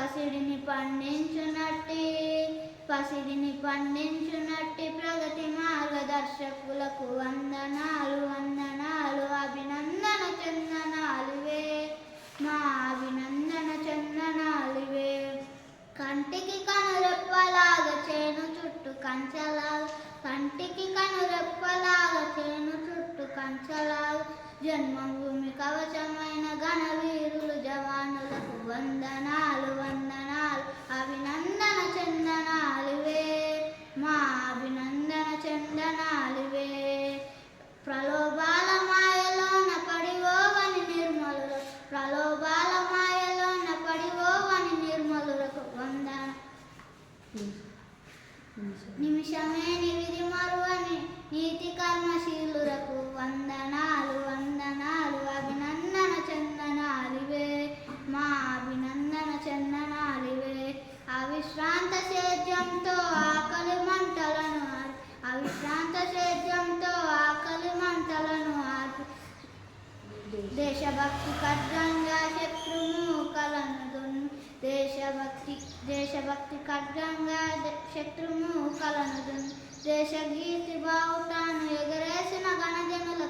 పసిడిని పండించునట్టి ప్రగతి మార్గదర్శకులకు వందనాలు వందనాలు అభినందన చందనాలువే మా అభినందన చందనాలువే. కంటికి కనురెప్పలాగా చేను చుట్టూ కంచలాగా కంటికి కనురెప్పలాగా చేను చుట్టూ కంచలాగా జన్మభూమి కవచమైన ఘనవీరులు జవానులకు వందనాలు వందనాలు అభినందన చందనాలువే మా అభినందన చందనాలువే. ప్రలోభాల మాయలోన పడివోవని నిర్మలులు ప్రలోభాల మాయలోన పడివోవని నిర్మలులకు వందన నిమిషమే నివిధి మరువని నీతి కర్మశీలులకు వందనాలు వందనాలు అభినందన చందనాలివే మా అభినందన చందనాలివే. అవిశ్రాంత సేద్యంతో ఆకలి మంటలను అవిశ్రాంత సేద్యంతో ఆకలి మంటలను దేశభక్తి ఖడ్గంగా శత్రుమూకలను దేశభక్తి ఖడ్గంగా శత్రుమూకలను దేశగీతి బావుటాను ఎగరేసిన ఘనజనుల